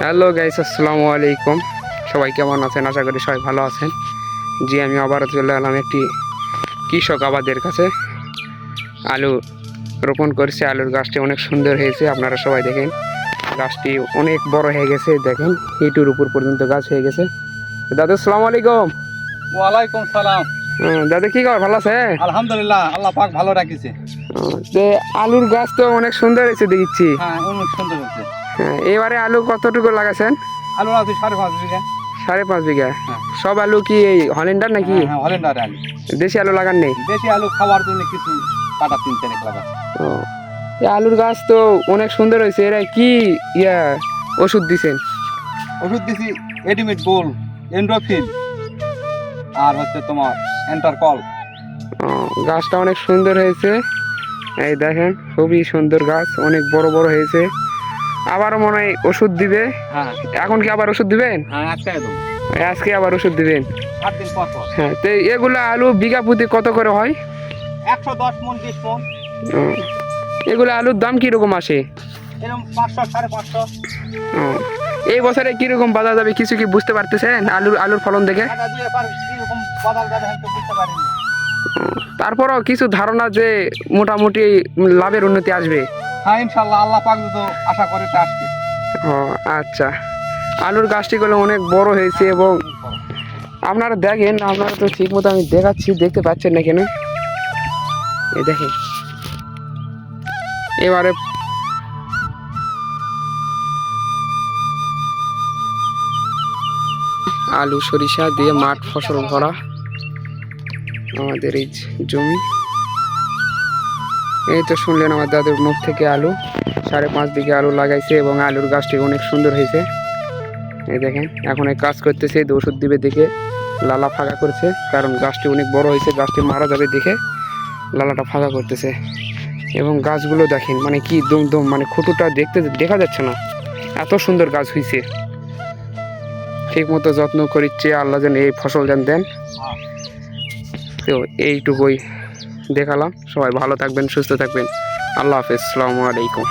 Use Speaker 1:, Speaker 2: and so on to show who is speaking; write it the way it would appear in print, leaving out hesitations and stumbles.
Speaker 1: Hello guys, আসসালামু আলাইকুম। সবাই কেমন আছেন? আশা করি সবাই ভালো আছেন। জি, আমি আবারও চলে এলাম একটি কৃষক আবাদের কাছে। আলু রোপণ করেছে। আলুর গাছটি অনেক সুন্দর হয়েছে, আপনারা সবাই দেখেন। গাছটি অনেক বড় হয়ে গেছে, দেখেন হিটুর উপর পর্যন্ত গাছ হয়ে গেছে। দাদু, আসসালামু আলাইকুম।
Speaker 2: ওয়ালাইকুম সালাম।
Speaker 1: দাদু, কি খবর? ভালো আছে?
Speaker 2: আলহামদুলিল্লাহ, আল্লাহ পাক ভালো রাখিছে।
Speaker 1: যে আলুর গাছ তো অনেক সুন্দর হয়েছে দেখছি।
Speaker 2: হ্যাঁ, অনেক সুন্দর হয়েছে।
Speaker 1: এবারে আলু কতটুকু লাগাছেন?
Speaker 2: আলু আছে 5.5 বিঘা।
Speaker 1: 5.5 বিঘা।
Speaker 2: হ্যাঁ।
Speaker 1: সব আলু কি এই হল্যান্ডার নাকি?
Speaker 2: হ্যাঁ, হল্যান্ডার আলু।
Speaker 1: দেশি আলু লাগান নেই?
Speaker 2: দেশি আলু খাওয়ার জন্য কিছু কাটা 3-4 লাগা।
Speaker 1: ও, এই আলুর গাছ তো অনেক সুন্দর হয়েছে। এরা কি ওষুধ দিছেন?
Speaker 2: ওষুধ দিছি এডিমিট গোল, এন্ডোফিন আর হচ্ছে তোমার এন্টারকল।
Speaker 1: গাছটা অনেক সুন্দর হয়েছে। এই দেখেন, খুবই সুন্দর গাছ, অনেক বড় বড় হয়েছে। আবার মনে হয় ওষুধ দিবে।
Speaker 2: হ্যাঁ
Speaker 1: এখন কি আবার ওষুধ দিবেন?
Speaker 2: হ্যাঁ, আজকে দেবো।
Speaker 1: আজকে আবার ওষুধ দিবেন?
Speaker 2: 8 দিন পর পর।
Speaker 1: হ্যাঁ, তো এগুলো আলু বিঘা প্রতি কত করে হয়?
Speaker 2: 110 মন 20 মন।
Speaker 1: এগুলো আলুর দাম কিরকম আসে?
Speaker 2: এরকম 500 550।
Speaker 1: এই বছরে কিরকম বাজার যাবে কিছু কি বুঝতে পারতেছেন? আলুর ফলন দেখে
Speaker 2: টাকা দিয়ে পার কিরকম বাজার যাবে হয়তো বুঝতে পারিনি।
Speaker 1: তারপরও কিছু ধারণা যে মোটামুটি লাভের উন্নতি আসবে।
Speaker 2: হ্যাঁ, ইনশাআল্লাহ আল্লাহ পাক তো আশা করে তা আসবে।
Speaker 1: ও আচ্ছা, আলুর গাছটিগুলো অনেক বড় হয়েছে এবং আপনারা দেখেন, আপনারা তো ঠিক মতো আমি দেখাচ্ছি, দেখতে পাচ্ছেন না কেন? এই দেখেন, এবারে আলু সরিষা দিয়ে মাঠ ফসল ভরা আমাদের এই জমি। এই তো শুনলেন আমার দাদুর মুখ থেকে। আলু 5.5 বিঘা আলু লাগাইছে এবং আলুর গাছটি অনেক সুন্দর হয়েছে। এই দেখেন, এখন এই কাজ করতেছে, ওষুধ দিবে দেখে লালা ফাঁকা করছে, কারণ গাছটি অনেক বড় হয়েছে, গাছটি মারা যাবে দেখে লালাটা ফাঁকা করতেছে। এবং গাছগুলো দেখেন, মানে কি দম মানে খুঁটুটা দেখা যাচ্ছে না, এত সুন্দর গাছ হয়েছে। ঠিক মতো যত্ন করিচ্ছে, আল্লাহ যেন এই ফসল যেন দেন। তো এইটুকুই দেখালাম। সবাই ভালো থাকবেন, সুস্থ থাকবেন। আল্লাহ হাফেজ, আসসালামু আলাইকুম।